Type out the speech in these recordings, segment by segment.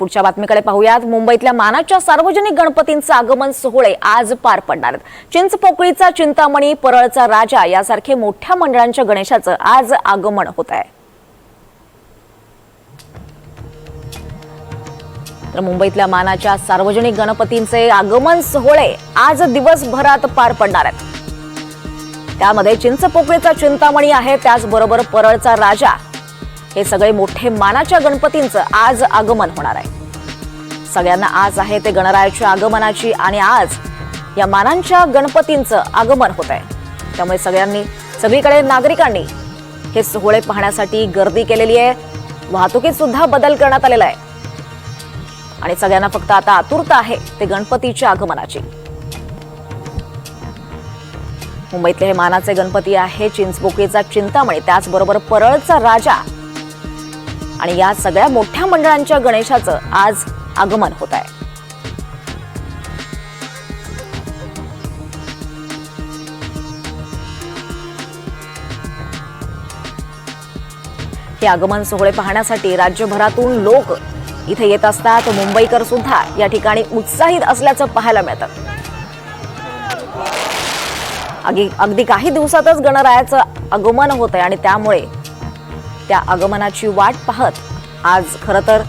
पुढच्या बातमीकडे पाहूयात। मुंबईतल्या मानाच्या सार्वजनिक गणपतींचे आगमन सोहळे आज पार पडणार आहेत। चिंचपोकळीचा चिंतामणी, परळचा राजा यासारखे मोठ्या मंडळांच्या गणेशाचं आज आगमन होत आहे। तर मुंबईतल्या मानाच्या सार्वजनिक गणपतींचे आगमन सोहळे आज दिवसभरात पार पडणार आहेत। त्यामध्ये चिंचपोकळीचा चिंतामणी आहे, त्याचबरोबर परळचा राजा हे सगळे मोठे मानाच्या गणपतींचं आज आगमन होणार आहे। सगळ्यांना आज आहे ते गणरायाच्या आगमनाची आणि आज या मानांच्या गणपतींचं आगमन होत आहे। त्यामुळे सगळीकडे नागरिकांनी हे सोहळे पाहण्यासाठी गर्दी केलेली आहे। वाहतुकीत सुद्धा बदल करण्यात आलेला आहे आणि सगळ्यांना फक्त आता आतुरता आहे ते गणपतीच्या आगमनाची। मुंबईतले हे मानाचे गणपती आहे चिंचपोकळीचा चिंतामणी, त्याचबरोबर परळचा राजा आणि या सगळ्या मोठ्या मंडळांच्या गणेशाचं आज आगमन होत आहे। हे आगमन सोहळे पाहण्यासाठी राज्यभरातून लोक इथे येत असतात। मुंबईकर सुद्धा या ठिकाणी उत्साहित असल्याचं पाहायला मिळतं। अगदी काही दिवसातच गणरायाचं आगमन होत आहे आणि त्यामुळे त्या आगमनाची वाट पाहत आज खरं तर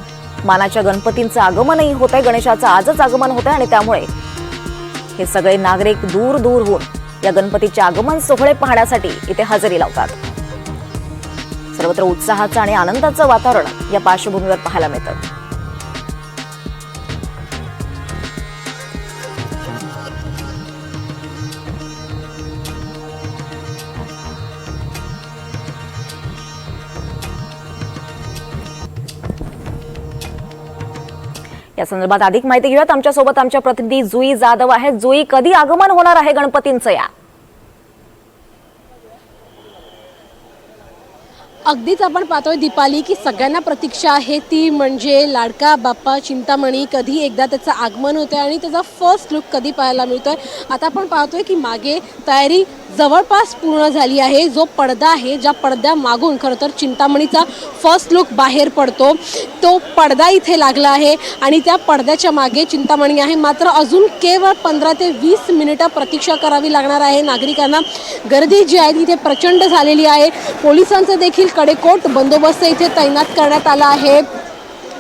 मानाच्या गणपतींचं आगमनही होत आहे। गणेशाचं आजच आगमन होत आहे आणि त्यामुळे हे सगळे नागरिक दूर दूरहून या गणपतीचे आगमन सोहळे पाहण्यासाठी इथे हजेरी लावतात। सर्वत्र उत्साहाचं आणि आनंदाचं वातावरण या पार्श्वभूमीवर पाहायला मिळतं। या संदर्भात अधिक माहिती घेऊयात। आमच्यासोबत आमच्या प्रतिनिधी जुई जाधव आहेत। जुई, कधी आगमन होणार आहे गणपतींचं या? अगदीच आपण पाहतोय दीपाली की सगळ्यांना प्रतीक्षा आहे ती म्हणजे लाडका बाप्पा चिंतामणी कधी एकदा त्याचं आगमन होतंय आणि त्याचा फर्स्ट लुक कधी पाहायला मिळतोय। आता आपण पाहतोय की मागे तयारी जवळपास पूर्ण झाली आहे। जो पडदा आहे, ज्या पडद्या मागून खरं तर चिंतामणीचा फर्स्ट लुक बाहेर पडतो, तो पडदा इथे लागला आहे आणि त्या पडद्याच्या मागे चिंतामणी आहे। मात्र अजून केवळ 15 ते 20 मिनिटं प्रतीक्षा करावी लागणार आहे नागरिकांना। गर्दी जी आहे इथे प्रचंड झालेली आहे। पोलिसांचं देखील कडेकोट बंदोबस्त इथे तैनात करण्यात आला आहे।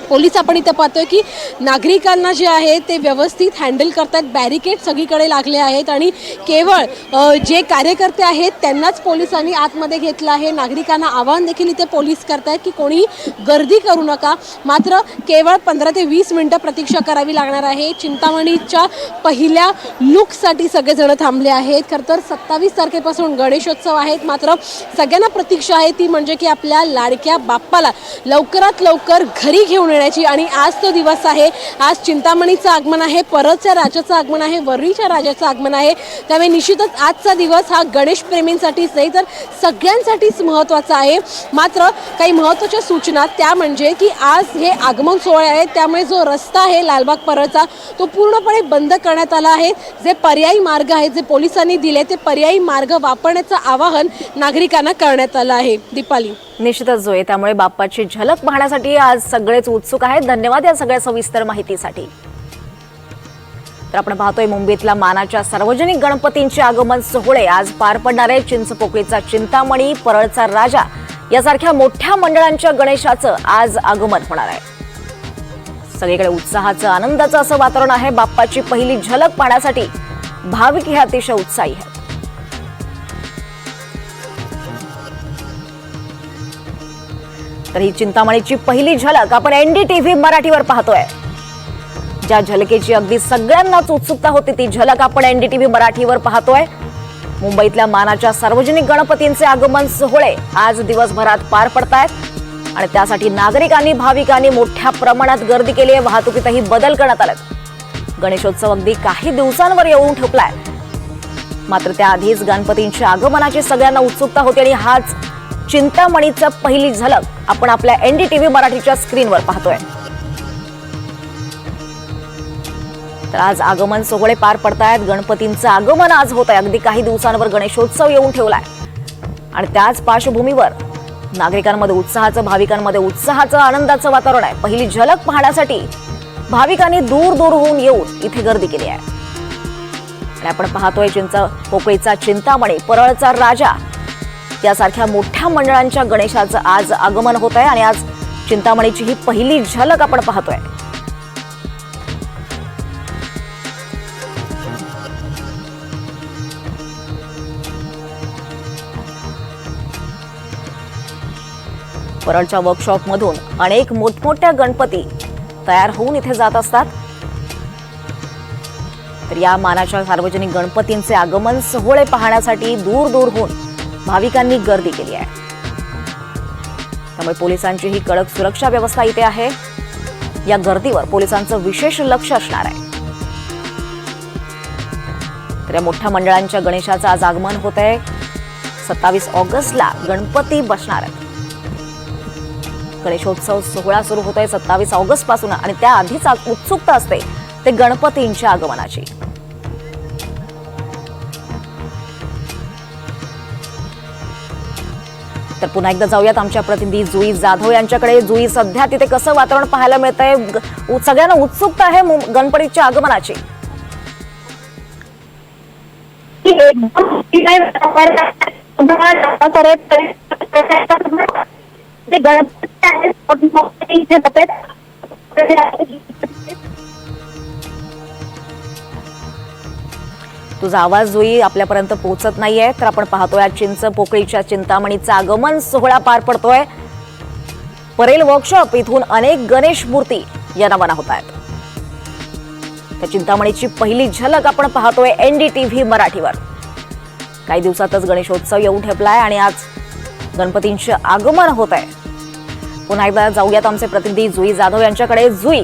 पोलीस आपण इथे पाहतोय की नागरिकांना जे आहे ते व्यवस्थित हँडल करतात। बॅरिकेड सगळीकडे लागले आहेत आणि केवळ जे कार्यकर्ते आहेत त्यांनाच पोलिसांनी आतमध्ये घेतलं आहे। नागरिकांना आवाहन देखील इथे पोलीस करतायत की कोणी गर्दी करू नका। मात्र केवळ 15 ते 20 मिनिटं प्रतीक्षा करावी लागणार आहे। चिंतामणीच्या पहिल्या लुकसाठी सगळेजण थांबले आहेत। खरं तर 27 तारखेपासून गणेशोत्सव आहेत, मात्र सगळ्यांना प्रतीक्षा आहे ती म्हणजे की आपल्या लाडक्या बाप्पाला लवकरात लवकर घरी घेऊन येण्याची। आणि आज तो दिवस आहे, आज चिंतामणीचं आगमन आहे, परळच्या राजाचं आगमन आहे, वरळीच्या राजाचं आगमन आहे। त्यामुळे निश्चितच आजचा दिवस हा गणेश प्रेमींसाठीच नाही तर सगळ्यांसाठीच महत्त्वाचा आहे। मात्र काही महत्त्वाच्या सूचना त्या म्हणजे की आज हे आगमन सोहळे आहेत, त्यामुळे जो रस्ता आहे लालबाग परळचा तो पूर्णपणे बंद करण्यात आला आहे। जे पर्यायी मार्ग आहेत जे पोलिसांनी दिले ते पर्यायी मार्ग वापरण्याचं आवाहन नागरिकांना करण्यात आलं आहे। दीपाली, निश्चितच जोय, त्यामुळे बाप्पाची झलक पाहण्यासाठी आज सगळेच उत्सुक आहेत। धन्यवाद या सगळ्या सविस्तर माहितीसाठी। तर आपण पाहतोय मुंबईतल्या मानाच्या सार्वजनिक गणपतींचे आगमन सोहळे आज पार पडणार आहे। चिंचपोकळीचा चिंतामणी, परळचा राजा यासारख्या मोठ्या मंडळांच्या गणेशाचं आज आगमन होणार आहे। सगळीकडे उत्साहाचं, आनंदाचं असं वातावरण आहे। बाप्पाची पहिली झलक पाहण्यासाठी भाविक हे अतिशय उत्साही आहेत। तर ही चिंतामणीची पहिली झलक आपण NDTV मराठीवर पाहतोय। ज्या झलकेची अगदी सगळ्यांनाच उत्सुकता होती ती झलक आपण NDTV मराठीवर पाहतोय। मुंबईतल्या मानाच्या सार्वजनिक गणपतींचे आगमन सोहळे आज दिवसभरात पार पडतायत आणि त्यासाठी नागरिकांनी, भाविकांनी मोठ्या प्रमाणात गर्दी केली आहे। वाहतुकीतही बदल करण्यात आलेत। गणेशोत्सव अगदी काही दिवसांवर येऊन ठेपलाय, मात्र त्याआधीच गणपतींच्या आगमनाची सगळ्यांना उत्सुकता होती आणि हाच चिंतामणीचं पहिली झलक आपण आपल्या NDTV मराठीच्या स्क्रीनवर पाहतोय। तर आज आगमन सोहळे पार पडतायत। गणपतींचं आगमन आज होत आहे। अगदी काही दिवसांवर गणेशोत्सव येऊन ठेवलाय आणि त्याच पार्श्वभूमीवर नागरिकांमध्ये उत्साहाचं, भाविकांमध्ये उत्साहाचं, आनंदाचं वातावरण आहे. पहिली झलक पाहण्यासाठी भाविकांनी दूर दूरहून येऊन इथे गर्दी केली आहे. आणि आपण पाहतोय पोकळीचा चिंतामणी, परळचा राजा यासारख्या मोठ्या मंडळांच्या गणेशाचं आज आगमन होत आहे आणि आज चिंतामणीची ही पहिली झलक आपण पाहतोय. परळच्या वर्कशॉपमधून अनेक मोठमोठ्या गणपती तयार होऊन इथे जात असतात. तर या मानाच्या सार्वजनिक गणपतींचे आगमन सोहळे पाहण्यासाठी दूर दूरहून भाविकांनी गर्दी केली आहे. त्यामुळे पोलिसांची ही कडक सुरक्षा व्यवस्था इथे आहे. या गर्दीवर पोलिसांचं विशेष लक्ष असणार आहे. तर या मोठ्या मंडळांच्या गणेशाचं आज आगमन होत आहे. 27 ऑगस्टला गणपती बसणार आहेत. गणेशोत्सव सोहळा सुरू होतोय 27 ऑगस्ट पासून आणि त्याआधीच उत्सुकता असते ते गणपतींच्या आगमनाची. तर पुन्हा एकदा जाऊयात आमच्या प्रतिनिधी जुई जाधव यांच्याकडे. जुई, सध्या तिथे कसं वातावरण पाहायला मिळतंय? सगळ्यांना उत्सुकता आहे गणपतीच्या आगमनाची. तुझा आवाज जुई आपल्यापर्यंत पोहोचत नाहीये. तर आपण पाहतोय पोकळीच्या चिंतामणीचं आगमन सोहळा पार पडतोय. परेल वर्कशॉप इथून अनेक गणेश मूर्ती या रवाना होत आहेत. त्या चिंतामणीची पहिली झलक आपण पाहतोय NDTV मराठीवर. काही दिवसातच गणेशोत्सव येऊन ठेपलाय आणि आज गणपतींचं आगमन होत आहे. पुन्हा एकदा जाऊयात आमचे प्रतिनिधी जुई जाधव यांच्याकडे. जुई,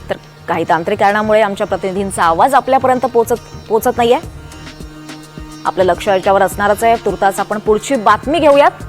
तर काही तांत्रिक कारणामुळे आमच्या प्रतिनिधींचा आवाज आपल्यापर्यंत पोहोचत नाहीये. आपलं लक्ष याच्यावर असणारच आहे. तुर्तास आपण पुढची बातमी घेऊयात.